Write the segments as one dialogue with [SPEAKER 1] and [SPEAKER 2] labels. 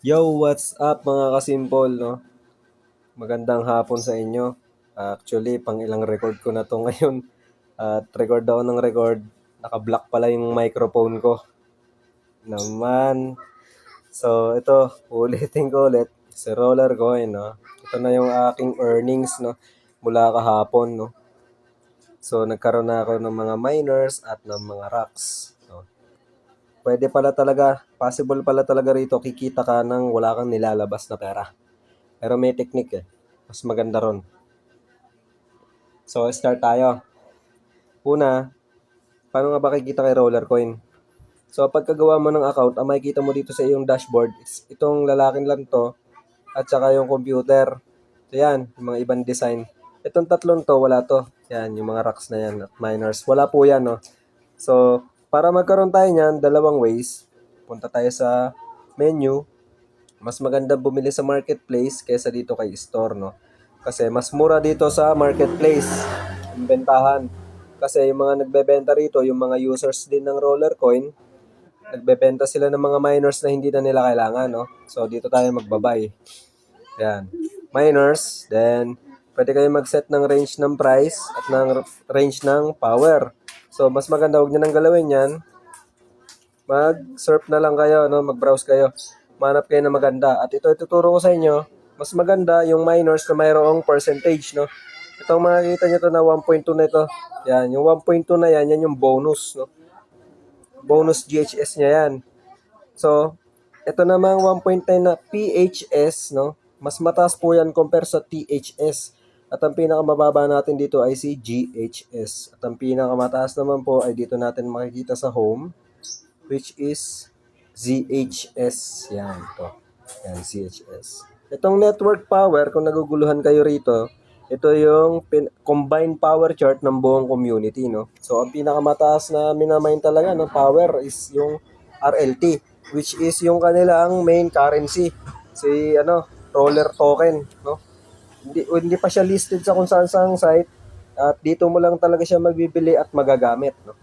[SPEAKER 1] Yo, what's up mga kasimpol, no? Magandang hapon sa inyo. Actually, pang ilang record ko na to ngayon. At record ako ng record. Naka-block pala yung microphone ko. Naman. So, ito, ulitin ko ulit. Si Roller Coin, no? Ito na yung aking earnings, no? Mula kahapon, no? So, nagkaroon na ako ng mga miners at ng mga rocks, no? Pwede pala talaga, possible pala talaga rito, kikita ka nang wala kang nilalabas na pera. Pero may technique eh. Mas maganda ron. So, start tayo. Una, paano nga ba kikita kay Rollercoin? So, pagkagawa mo ng account, ang makikita mo dito sa iyong dashboard, itong lalaking lang to, at saka yung computer. So, yan, yung mga ibang design. Itong tatlong to, wala to. Yan, yung mga racks na yan, at miners. Wala po yan, no? So, para magkaroon tayo niyan, dalawang ways. Punta tayo sa menu. Mas maganda bumili sa marketplace kaysa dito kay store, no? Kasi mas mura dito sa marketplace ang bentahan. Kasi yung mga nagbebenta rito, yung mga users din ng Rollercoin, nagbebenta sila ng mga miners na hindi na nila kailangan, no? So, dito tayo magbabay. Yan. Miners, then pwede kayo mag-set ng range ng price at ng range ng power. So, mas maganda, huwag nyo nang galawin yan. Mag-surf na lang kayo, no? Mag-browse kayo. Manap kayo na maganda. At ito ituturo ko sa inyo, mas maganda yung miners na mayroong percentage, no? Itong makikita nyo to na 1.2 na ito. Yan, yung 1.2 na yan, yan yung bonus, no? Bonus GHS niya yan. So, ito namang 1.9 na PHS, no? Mas mataas po yan compare sa THS. At ang pinakamababa natin dito ay si GHS. At ang pinakamataas naman po ay dito natin makikita sa home, which is ZHS. Yan, ito. Yan, ZHS. Itong network power, kung naguguluhan kayo rito, ito yung combined power chart ng buong community, no? So, ang pinakamataas na minamain talaga ng power is yung RLT, which is yung kanilang main currency. Si, roller token, no? Hindi pa siya listed sa kung saan site, at dito mo lang talaga siya magbibili at magagamit, no?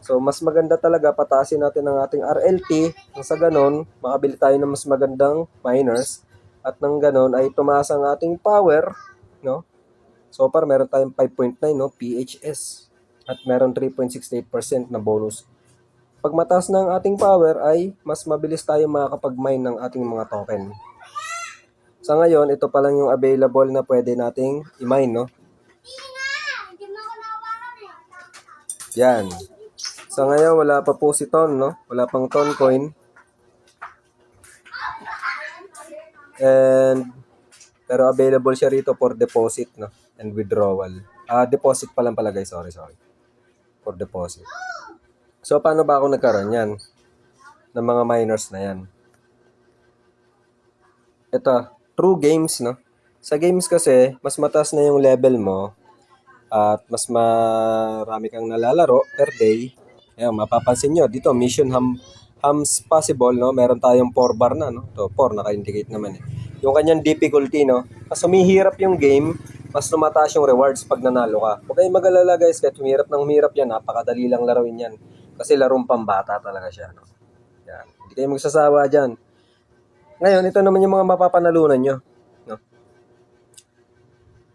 [SPEAKER 1] So, mas maganda talaga pataasin natin ang ating RLT nang sa ganon, makabili tayo ng mas magandang miners at nang ganon ay tumaas ang ating power, no? So far, meron tayong 5.9, no, PHS at meron 3.68% na bonus. Pag mataas na ang ating power ay mas mabilis tayo makakapag-mine ng ating mga token. Sa ngayon, ito pa lang yung available na pwede nating i-mine, no? Yan. Sa ngayon, wala pa po si Ton, no? Wala pang Ton coin. And pero available siya rito for deposit, no? And withdrawal. Deposit pa lang pala guys, sorry. For deposit. So paano ba ako nagkaroon yan? Ng mga miners na yan. Ito, true games, no? Sa games kasi, mas mataas na yung level mo at mas marami kang nalalaro per day. Ayan, mapapansin nyo, dito, mission hams possible, no? Meron tayong 4 bar na, no? Ito, 4, naka-indicate naman eh. Yung kanyang difficulty, no? Mas humihirap yung game, mas tumataas yung rewards pag nanalo ka. Huwag kayong mag-alala guys, kahit humirap yan, napakadali lang laruin yan. Kasi larong pambata talaga siya, no? Yan. Hindi kayo magsasawa dyan. Ngayon, ito naman yung mga mapapanalunan nyo, no?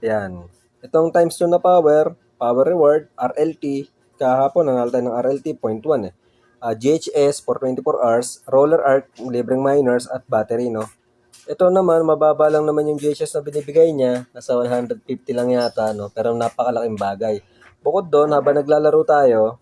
[SPEAKER 1] Yan. Itong times 2 na power reward, RLT, kahapon nanalo tayo ng RLT, 0.1 eh. GHS for 24 hours, roller arc, libreng miners, at battery, no? Ito naman, mababa lang naman yung GHS na binibigay niya, nasa 150 lang yata, no? Pero napakalaking bagay. Bukod doon, habang naglalaro tayo,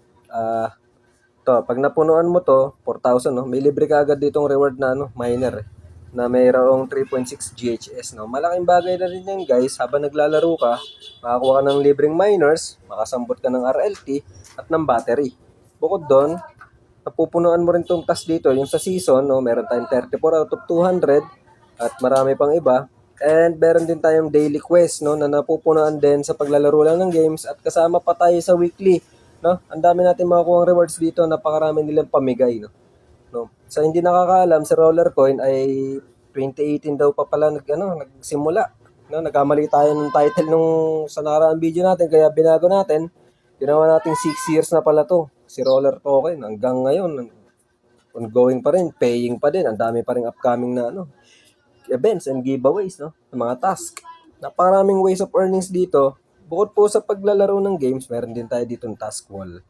[SPEAKER 1] pag napunuan mo to, 4,000, no? May libre ka agad ditong reward na, miner, na mayroong 3.6 GHS, no? Malaking bagay na rin yan, guys. Habang naglalaro ka, makakuha ka ng libreng miners, makasambot ka ng RLT, at ng battery. Bukod doon, napupunuan mo rin tong task dito, yung sa season, no? Meron tayong 34 out of 200, at marami pang iba. And meron din tayong daily quest, no, na napupunuan din sa paglalaro lang ng games, at kasama pa tayo sa weekly, no? Ang dami natin makukuha rewards dito, napakarami nilang pamigay, no? Sa hindi nakakaalam, si Rollercoin ay 2018 daw pa pala nagsimula, no? Nagkamali tayo ng title nung sa nakaraang video natin, kaya binago natin. Ginawa natin 6 years na pala to, si Roller Token, hanggang ngayon ongoing pa rin, paying pa din. Ang dami pa rin upcoming na events and giveaways, no? Ng mga task. Napakaraming ways of earnings dito. Bukod po sa paglalaro ng games, meron din tayo dito ng task wall.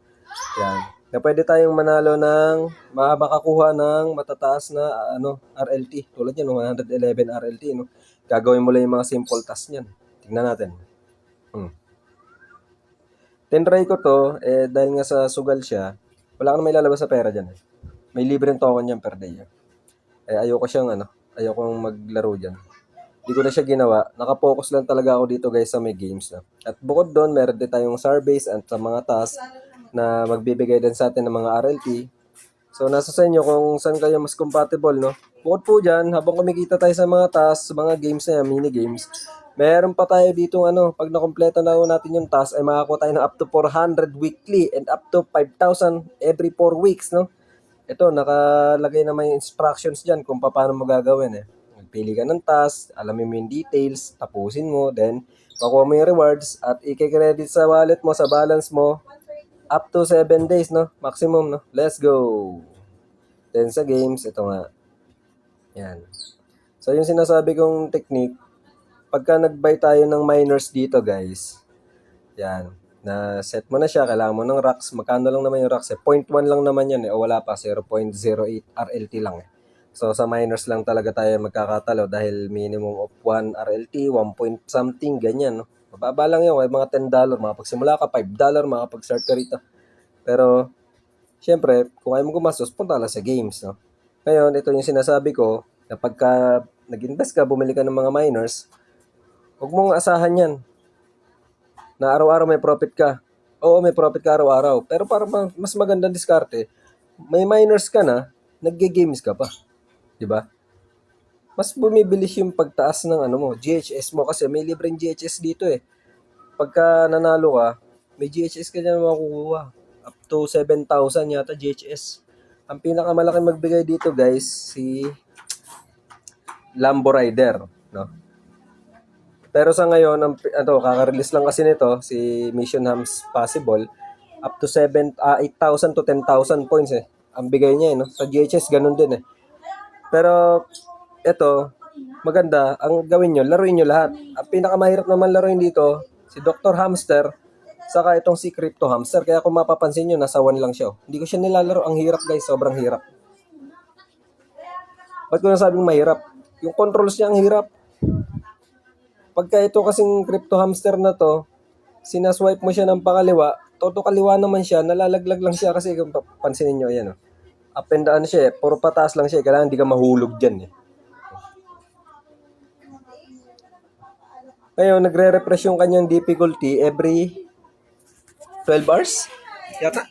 [SPEAKER 1] Yan. Na pwede tayong manalo ng makakuha ng matataas na RLT. Tulad yan, 111 RLT, no? Gagawin mo lang yung mga simple task niyan. Tingnan natin. Tinry ko to, dahil nga sa sugal siya, wala ka na may lalabas sa pera dyan. May libreng token yan per day. Ayoko maglaro dyan. Hindi ko na siya ginawa. Nakapokus lang talaga ako dito guys sa may games. At bukod doon, meron din tayong surveys at sa mga tasks na magbibigay din sa atin ng mga RLT. So, nasa sa inyo kung saan kayo mas compatible, no? Bukod po dyan, habang kumikita tayo sa mga tasks, sa mga games na yan, mini games, meron pa tayo dito pag nakompleto na natin yung task, ay makakuha tayo ng up to 400 weekly and up to 5,000 every 4 weeks, no? Ito, nakalagay naman yung instructions dyan kung paano mo gagawin, Pili ka ng task, alamin mo yung details, tapusin mo, then makuha mo yung rewards at i-credit sa wallet mo, sa balance mo, up to 7 days, no? Maximum, no? Let's go! Then sa games, ito nga. Yan. So, yung sinasabi kong technique, pagka nag-buy tayo ng miners dito, guys, yan, na set mo na siya, kailangan mo ng rocks. Magkano lang naman yung rocks? 0.1 lang naman yan, o wala pa, 0.08 RLT lang, So, sa miners lang talaga tayo magkakatalo dahil minimum of 1 RLT, 1 point something, ganyan, no? Mababa lang yun, mga $10, makapagsimula ka, $5, makapag-start ka rito. Pero, syempre, kung ayaw mo gumastos, punta lang sa games, no? Ngayon, ito yung sinasabi ko, na pagka nag-invest ka, bumili ka ng mga miners, huwag mong asahan yan na araw-araw may profit ka. Oo, may profit ka araw-araw. Pero para mas magandang diskarte, may miners ka na, nagge-games ka pa. Diba? Mas bumibilis yung pagtaas ng GHS mo kasi may libreng GHS dito Pagka nanalo ka, may GHS ka dyan makukuha. Up to 7,000 yata GHS. Ang pinakamalaki magbigay dito guys, si Lambo Rider, no? Pero sa ngayon, kaka-release lang kasi nito, si Mission Hams Possible, up to 8,000 to 10,000 points Ang bigay niya no? Sa GHS, ganun din Pero, ito, maganda, ang gawin nyo, laruin nyo lahat. Ang pinakamahirap naman laruin dito, si Dr. Hamster, saka itong si Crypto Hamster. Kaya kung mapapansin nyo, nasa 1 lang siya. Hindi ko siya nilalaro. Ang hirap guys, sobrang hirap. Ba't ko nasabing mahirap? Yung controls niya ang hirap. Pagka ito kasing Crypto Hamster na to, sinaswipe mo siya ng pakaliwa, todo kaliwa naman siya, nalalaglag lang siya kasi kung pansinin nyo, ayan up and down siya puro pataas lang siya, kailangan hindi ka mahulog dyan Ngayon, nagre-refresh yung kanyang difficulty every 12 hours yata.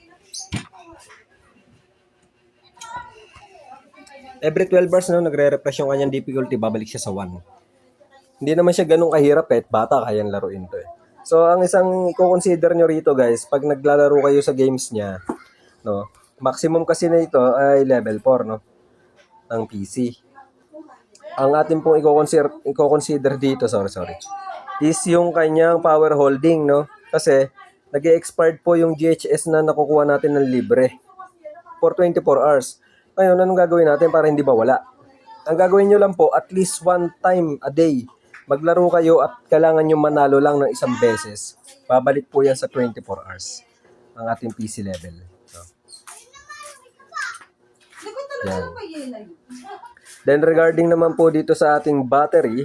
[SPEAKER 1] Every 12 hours nagre-refresh yung kanyang difficulty, babalik siya sa 1. Hindi naman siya ganun kahirap kahit bata kayang laruin to So, ang isang i-consider nyo rito guys, pag naglalaro kayo sa games niya, no, maximum kasi na ito ay level 4, no, ng PC. Ang atin pong i-consider dito, sorry, is yung kanyang power holding, no, kasi nag-expired po yung GHS na nakukuha natin ng libre for 24 hours. Ngayon, anong gagawin natin para hindi mawala? Ang gagawin nyo lang po, at least 1 time a day, maglaro kayo at kailangan nyo manalo lang ng isang beses. Babalik po yan sa 24 hours ang ating PC level. So, yan. Then regarding naman po dito sa ating battery,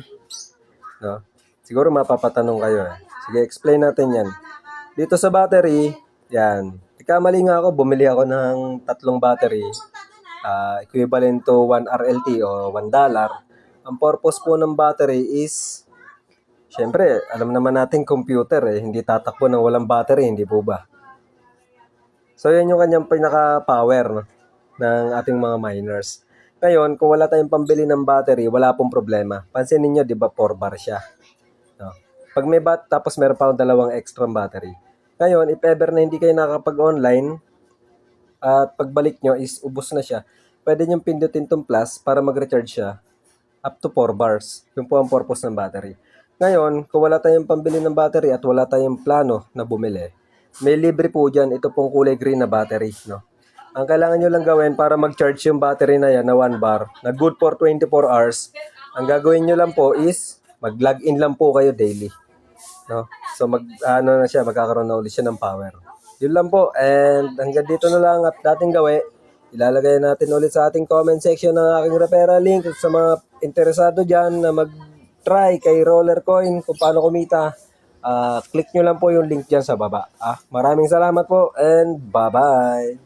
[SPEAKER 1] no, siguro mapapatanong kayo Sige, explain natin yan. Dito sa battery, yan. Ikamali nga ako, bumili ako ng 3 battery. Equivalent to 1 RLT o $1. Ang purpose po ng battery is, syempre, alam naman natin computer hindi tatakbo ng walang battery, hindi po ba? So, yan yung kanyang pinaka-power, no, ng ating mga miners. Ngayon, kung wala tayong pambili ng battery, wala pong problema. Pansinin nyo, di ba, 4 bar siya. No? Pag may tapos meron pa akong 2 extra battery. Ngayon, if ever na hindi kayo nakakapag-online, at pagbalik nyo is ubos na siya, pwede nyo pindutin tong plus para mag-recharge siya up to 4 bars. Yun po ang purpose ng battery. Ngayon, kung wala tayong pambili ng battery at wala tayong plano na bumili, may libre po dyan, ito pong kulay green na battery. No? Ang kailangan nyo lang gawin para mag-charge yung battery na yan na 1 bar, na good for 24 hours, ang gagawin nyo lang po is mag-log in lang po kayo daily. No? So na siya, magkakaroon na ulit siya ng power. Yun lang po, and hanggang dito na lang at dating gawi. Ilalagay natin ulit sa ating comment section ng aking referral link sa mga interesado dyan na mag-try kay Rollercoin kung paano kumita. Click nyo lang po yung link dyan sa baba. Maraming salamat po and bye-bye!